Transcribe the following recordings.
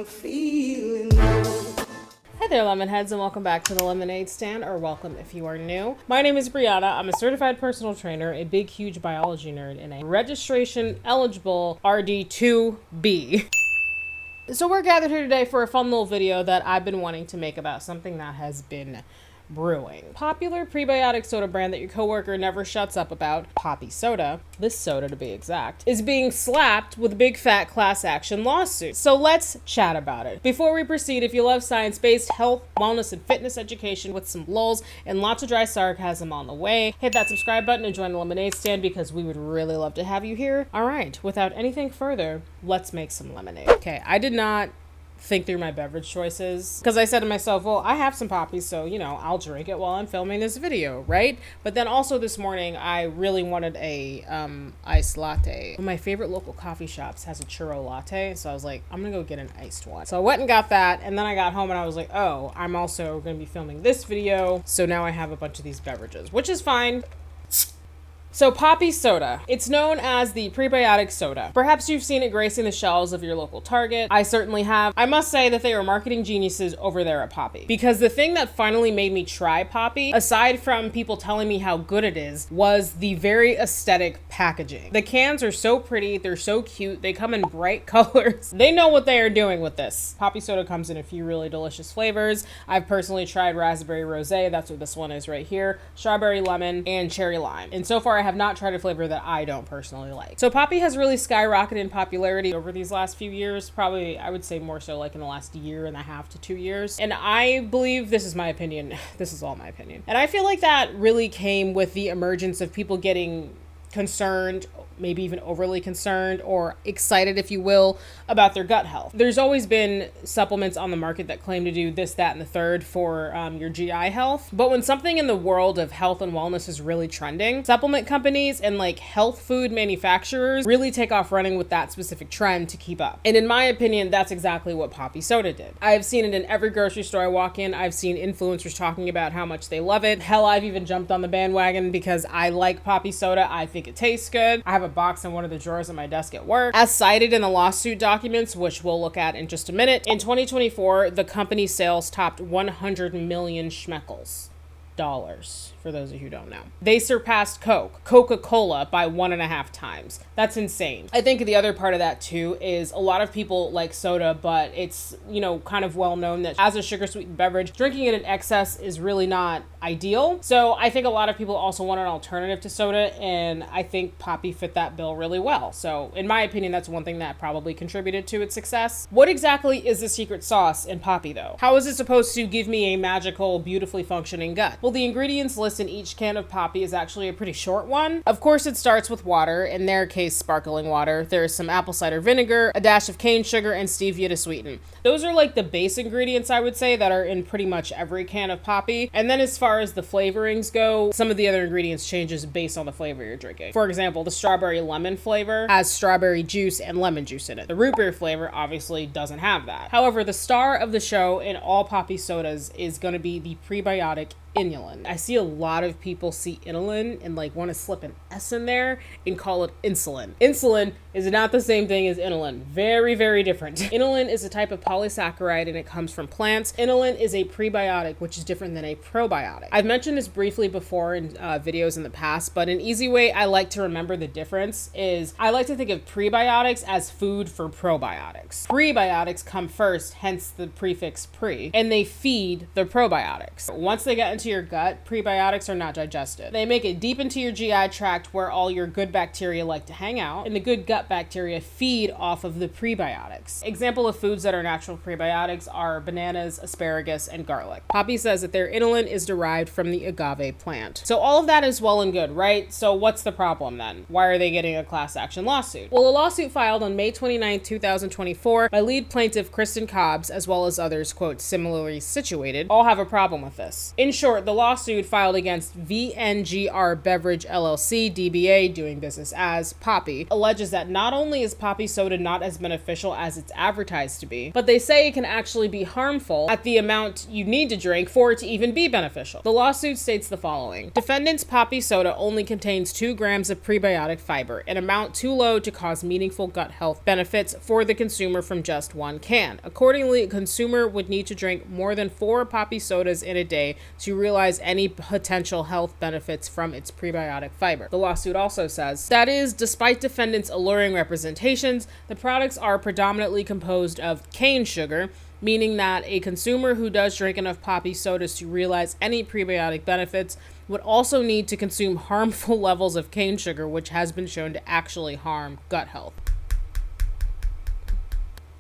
feeling low. Hi there, Lemonheads, and welcome back to the Lemonade Stand, or welcome if you are new. My name is Brianna. I'm a certified personal trainer, a big, huge biology nerd, and a registration-eligible RD2B. So we're gathered here today for a fun little video that I've been wanting to make about something that has been brewing. Popular prebiotic soda brand that your coworker never shuts up about, Poppi Soda, this soda to be exact, is being slapped with a big fat class action lawsuit. So let's chat about it. Before we proceed, if you love science-based health, wellness, and fitness education with some lulz and lots of dry sarcasm on the way, hit that subscribe button and join the Lemonade Stand because we would really love to have you here. All right, without anything further, let's make some lemonade. Okay, I did not think through my beverage choices because I said to myself, well, I have some poppies, so I'll drink it while I'm filming this video, right? But then also this morning I really wanted a iced latte. My favorite local coffee shops has a churro latte, so I was like, I'm gonna go get an iced one. So I went and got that, and then I got home and I was like, oh, I'm also gonna be filming this video, so now I have a bunch of these beverages, which is fine. So Poppi Soda, it's known as the prebiotic soda. Perhaps you've seen it gracing the shelves of your local Target. I certainly have. I must say that they are marketing geniuses over there at Poppi, because the thing that finally made me try Poppi, aside from people telling me how good it is, was the very aesthetic packaging. The cans are so pretty, they're so cute, they come in bright colors. They know what they are doing with this. Poppi Soda comes in a few really delicious flavors. I've personally tried raspberry rosé, that's what this one is right here, strawberry lemon, and cherry lime. And so far I have not tried a flavor that I don't personally like. So Poppi has really skyrocketed in popularity over these last few years, probably I would say more so like in the last year and a half to 2 years. And I believe, this is my opinion, this is all my opinion, and I feel like that really came with the emergence of people getting concerned, maybe even overly concerned or excited, if you will, about their gut health. There's always been supplements on the market that claim to do this, that, and the third for your GI health. But when something in the world of health and wellness is really trending, supplement companies and like health food manufacturers really take off running with that specific trend to keep up. And in my opinion, that's exactly what Poppi Soda did. I've seen it in every grocery store I walk in. I've seen influencers talking about how much they love it. Hell, I've even jumped on the bandwagon because I like Poppi Soda. I think it tastes good. I have a box in one of the drawers at my desk at work. As cited in the lawsuit documents, which we'll look at in just a minute, in 2024, the company's sales topped 100 million schmeckles. Dollars, for those of you who don't know. They surpassed Coca-Cola by 1.5 times. That's insane. I think the other part of that too is a lot of people like soda, but it's, kind of well known that as a sugar sweetened beverage, drinking it in excess is really not ideal. So I think a lot of people also want an alternative to soda, and I think Poppi fit that bill really well. So in my opinion, that's one thing that probably contributed to its success. What exactly is the secret sauce in Poppi though? How is it supposed to give me a magical, beautifully functioning gut? Well, the ingredients list in each can of Poppi is actually a pretty short one. Of course, it starts with water, in their case, sparkling water. There's some apple cider vinegar, a dash of cane sugar, and stevia to sweeten. Those are like the base ingredients, I would say, that are in pretty much every can of Poppi. And then as far as the flavorings go, some of the other ingredients changes based on the flavor you're drinking. For example, the strawberry lemon flavor has strawberry juice and lemon juice in it. The root beer flavor obviously doesn't have that. However, the star of the show in all Poppi sodas is going to be the prebiotic inulin. I see a lot of people see inulin and like want to slip an S in there and call it insulin. Insulin is not the same thing as inulin. Very, very different. Inulin is a type of polysaccharide and it comes from plants. Inulin is a prebiotic, which is different than a probiotic. I've mentioned this briefly before in videos in the past, but an easy way I like to remember the difference is I like to think of prebiotics as food for probiotics. Prebiotics come first, hence the prefix pre, and they feed the probiotics. Once they get into your gut, prebiotics are not digested. They make it deep into your GI tract where all your good bacteria like to hang out, and the good gut bacteria feed off of the prebiotics. Example of foods that are natural prebiotics are bananas, asparagus, and garlic. Poppi says that their inulin is derived from the agave plant. So all of that is well and good, right? So what's the problem then? Why are they getting a class action lawsuit? Well, a lawsuit filed on May 29, 2024 by lead plaintiff Kristen Cobbs, as well as others, quote, similarly situated, all have a problem with this. In short, short, the lawsuit filed against VNGR Beverage LLC, DBA, doing business as Poppi, alleges that not only is Poppi Soda not as beneficial as it's advertised to be, but they say it can actually be harmful at the amount you need to drink for it to even be beneficial. The lawsuit states the following. Defendants' Poppi Soda only contains 2 grams of prebiotic fiber, an amount too low to cause meaningful gut health benefits for the consumer from just one can. Accordingly, a consumer would need to drink more than 4 Poppi Sodas in a day to realize any potential health benefits from its prebiotic fiber. The lawsuit also says, that is, despite defendants' alluring representations, the products are predominantly composed of cane sugar, meaning that a consumer who does drink enough Poppi Sodas to realize any prebiotic benefits would also need to consume harmful levels of cane sugar, which has been shown to actually harm gut health.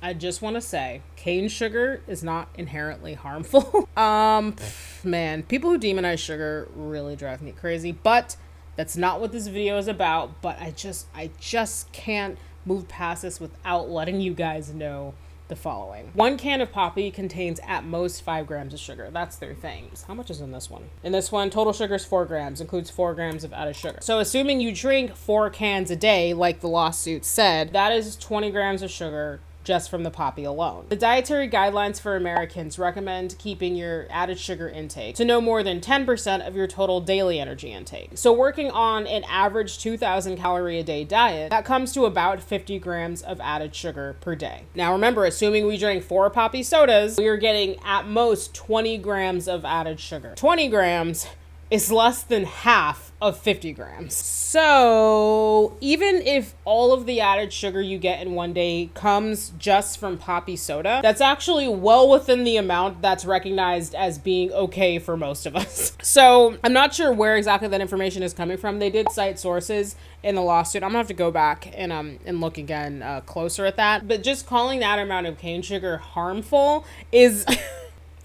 I just want to say, cane sugar is not inherently harmful. Man, people who demonize sugar really drive me crazy, but that's not what this video is about. But I just can't move past this without letting you guys know the following. 1 can of Poppi contains at most 5 grams of sugar. That's their thing. How much is in this one? In this one, total sugar is 4 grams, includes 4 grams of added sugar. So assuming you drink 4 cans a day, like the lawsuit said, that is 20 grams of sugar just from the Poppi alone. The dietary guidelines for Americans recommend keeping your added sugar intake to no more than 10% of your total daily energy intake. So working on an average 2,000 calorie a day diet, that comes to about 50 grams of added sugar per day. Now remember, assuming we drank 4 Poppi Sodas, we are getting at most 20 grams of added sugar. 20 grams is less than half of 50 grams. So even if all of the added sugar you get in one day comes just from Poppi Soda, that's actually well within the amount that's recognized as being okay for most of us. So I'm not sure where exactly that information is coming from. They did cite sources in the lawsuit. I'm gonna have to go back and look again closer at that. But just calling that amount of cane sugar harmful is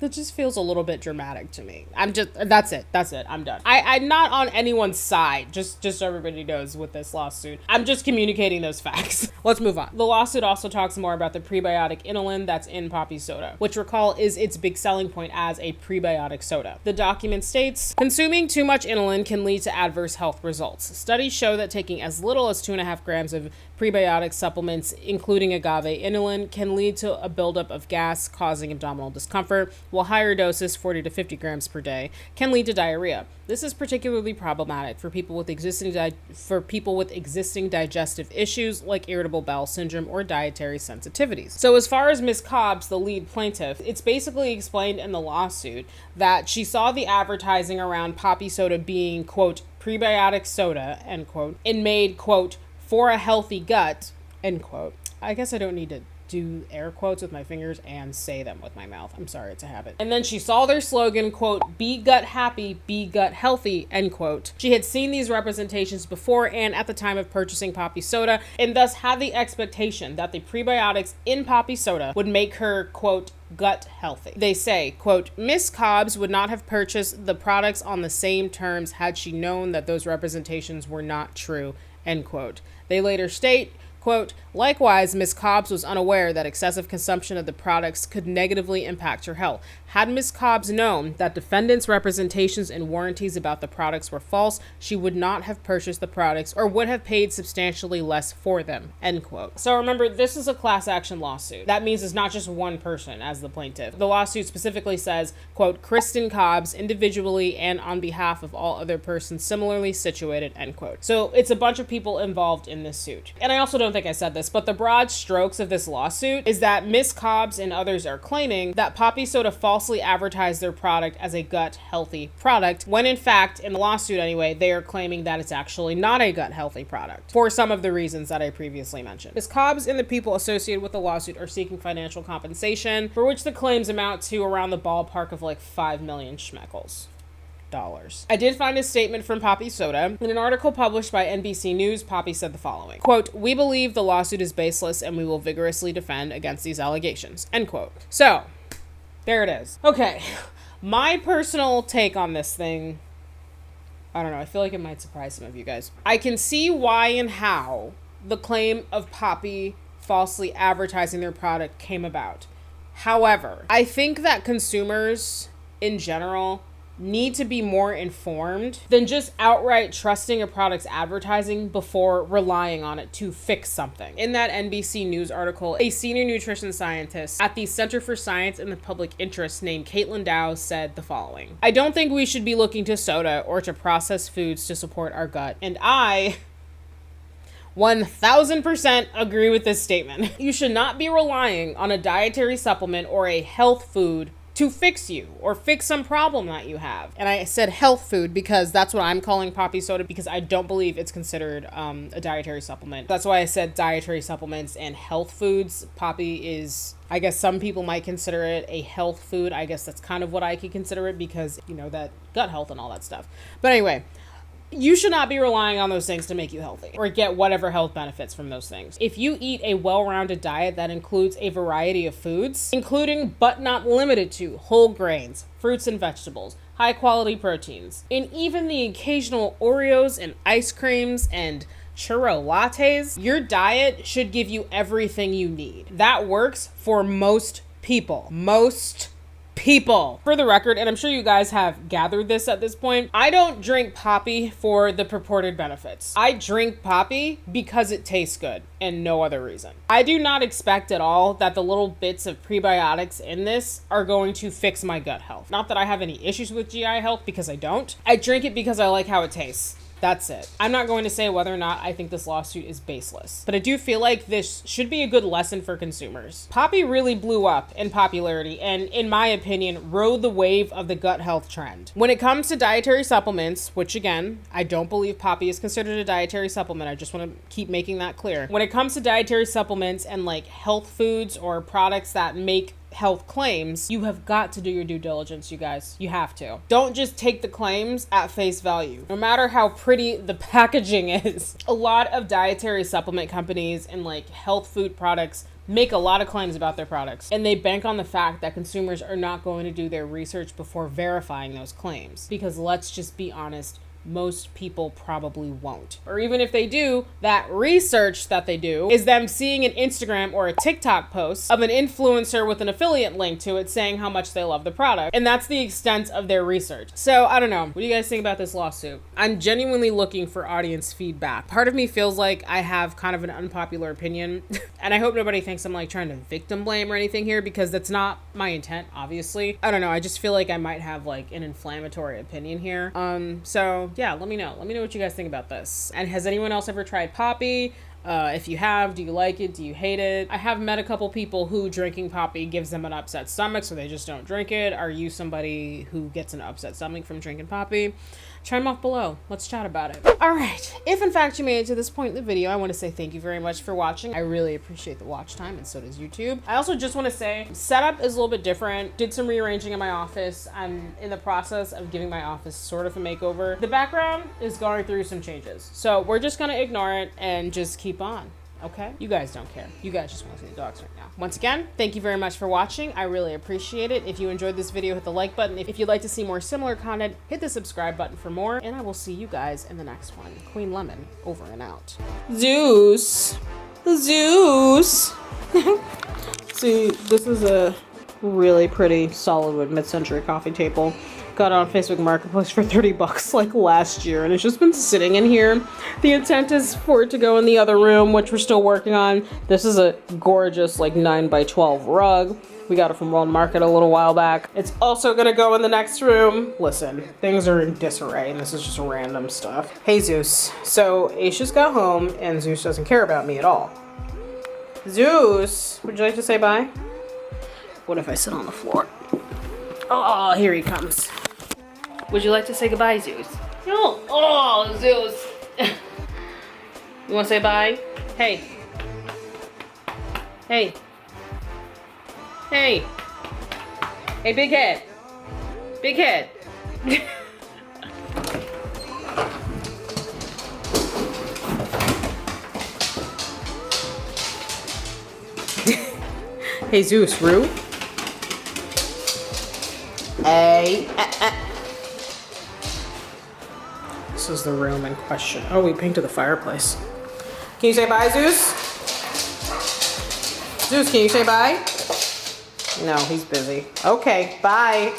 that just feels a little bit dramatic to me. That's it. I'm done. I'm not on anyone's side, just so everybody knows with this lawsuit. I'm just communicating those facts. Let's move on. The lawsuit also talks more about the prebiotic inulin that's in Poppi Soda, which recall is its big selling point as a prebiotic soda. The document states, consuming too much inulin can lead to adverse health results. Studies show that taking as little as 2.5 grams of prebiotic supplements, including agave inulin, can lead to a buildup of gas causing abdominal discomfort, while higher doses, 40 to 50 grams per day, can lead to diarrhea. This is particularly problematic for people with existing digestive issues like irritable bowel syndrome or dietary sensitivities. So as far as Ms. Cobbs, the lead plaintiff, it's basically explained in the lawsuit that she saw the advertising around Poppi Soda being, quote, prebiotic soda, end quote, and made, quote, for a healthy gut, end quote. I guess I don't need to do air quotes with my fingers and say them with my mouth. I'm sorry, it's a habit. And then she saw their slogan, quote, be gut happy, be gut healthy, end quote. She had seen these representations before and at the time of purchasing Poppi Soda, and thus had the expectation that the prebiotics in Poppi Soda would make her, quote, gut healthy. They say, quote, Miss Cobbs would not have purchased the products on the same terms had she known that those representations were not true, end quote. They later state, quote, likewise, Ms. Cobbs was unaware that excessive consumption of the products could negatively impact her health. Had Ms. Cobbs known that defendants' representations and warranties about the products were false, she would not have purchased the products or would have paid substantially less for them, end quote. So remember, this is a class action lawsuit. That means it's not just one person as the plaintiff. The lawsuit specifically says, quote, Kristen Cobbs, individually and on behalf of all other persons similarly situated, end quote. So it's a bunch of people involved in this suit. And I also don't think I said this, but the broad strokes of this lawsuit is that Ms. Cobbs and others are claiming that Poppi Soda falsely advertised their product as a gut healthy product, when in fact, in the lawsuit anyway, they are claiming that it's actually not a gut healthy product for some of the reasons that I previously mentioned. Ms. Cobbs and the people associated with the lawsuit are seeking financial compensation, for which the claims amount to around the ballpark of like 5 million schmeckles. I did find a statement from Poppi Soda. In an article published by NBC News, Poppi said the following, quote, we believe the lawsuit is baseless and we will vigorously defend against these allegations, end quote. So, there it is. Okay, my personal take on this thing, I don't know, I feel like it might surprise some of you guys. I can see why and how the claim of Poppi falsely advertising their product came about. However, I think that consumers in general need to be more informed than just outright trusting a product's advertising before relying on it to fix something. In that NBC News article, a senior nutrition scientist at the Center for Science and the Public Interest named Caitlin Dow said the following: "I don't think we should be looking to soda or to processed foods to support our gut." And I 1000% agree with this statement. You should not be relying on a dietary supplement or a health food to fix you or fix some problem that you have. And I said health food because that's what I'm calling Poppi Soda, because I don't believe it's considered a dietary supplement. That's why I said dietary supplements and health foods. Poppi is, I guess some people might consider it a health food. I guess that's kind of what I could consider it because, you know, that gut health and all that stuff. But anyway, you should not be relying on those things to make you healthy or get whatever health benefits from those things. If you eat a well-rounded diet that includes a variety of foods, including but not limited to whole grains, fruits and vegetables, high-quality proteins, and even the occasional Oreos and ice creams and churro lattes, your diet should give you everything you need. That works for most people. For the record, and I'm sure you guys have gathered this at this point, I don't drink Poppi for the purported benefits. I drink Poppi because it tastes good and no other reason. I do not expect at all that the little bits of prebiotics in this are going to fix my gut health. Not that I have any issues with GI health, because I don't. I drink it because I like how it tastes. That's it. I'm not going to say whether or not I think this lawsuit is baseless, but I do feel like this should be a good lesson for consumers. Poppi really blew up in popularity and, in my opinion, rode the wave of the gut health trend. When it comes to dietary supplements, which again, I don't believe Poppi is considered a dietary supplement. I just want to keep making that clear. When it comes to dietary supplements and like health foods or products that make health claims, you have got to do your due diligence, you guys. You have to. Don't just take the claims at face value, no matter how pretty the packaging is. A lot of dietary supplement companies and like health food products make a lot of claims about their products, and they bank on the fact that consumers are not going to do their research before verifying those claims. Because let's just be honest, most people probably won't. Or even if they do, that research that they do is them seeing an Instagram or a TikTok post of an influencer with an affiliate link to it saying how much they love the product. And that's the extent of their research. So I don't know. What do you guys think about this lawsuit? I'm genuinely looking for audience feedback. Part of me feels like I have kind of an unpopular opinion. And I hope nobody thinks I'm like trying to victim blame or anything here, because that's not my intent, obviously. I don't know. I just feel like I might have like an inflammatory opinion here. So yeah, let me know. Let me know what you guys think about this. And has anyone else ever tried Poppi? If you have, do you like it? Do you hate it? I have met a couple people who drinking Poppi gives them an upset stomach, so they just don't drink it. Are you somebody who gets an upset stomach from drinking Poppi? Chime off below. Let's chat about it. All right. If in fact you made it to this point in the video, I want to say thank you very much for watching. I really appreciate the watch time, and so does YouTube. I also just want to say setup is a little bit different. Did some rearranging in my office. I'm in the process of giving my office sort of a makeover. The background is going through some changes, so we're just going to ignore it and just keep on. Okay? You guys don't care. You guys just want to see the dogs right now. Once again, thank you very much for watching. I really appreciate it. If you enjoyed this video, hit the like button. If you'd like to see more similar content, hit the subscribe button for more, and I will see you guys in the next one. Queen Lemon, over and out. Zeus. Zeus. See, this is a really pretty solid wood mid-century coffee table. Got on Facebook Marketplace for 30 bucks like last year, and it's just been sitting in here. The intent is for it to go in the other room, which we're still working on. This is a gorgeous like 9x12 rug. We got it from World Market a little while back. It's also gonna go in the next room. Listen, things are in disarray, and this is just random stuff. Hey Zeus. So Aisha's got home, and Zeus doesn't care about me at all. Zeus, would you like to say bye? What if I sit on the floor? Oh, here he comes. Would you like to say goodbye, Zeus? No. Oh, Zeus. You want to say bye? Hey. Hey. Hey. Hey, big head. Big head. Hey, Zeus, Rue. Hey. This is the room in question. Oh, we painted the fireplace. Can you say bye, Zeus? Zeus, can you say bye? No, he's busy. Okay, bye.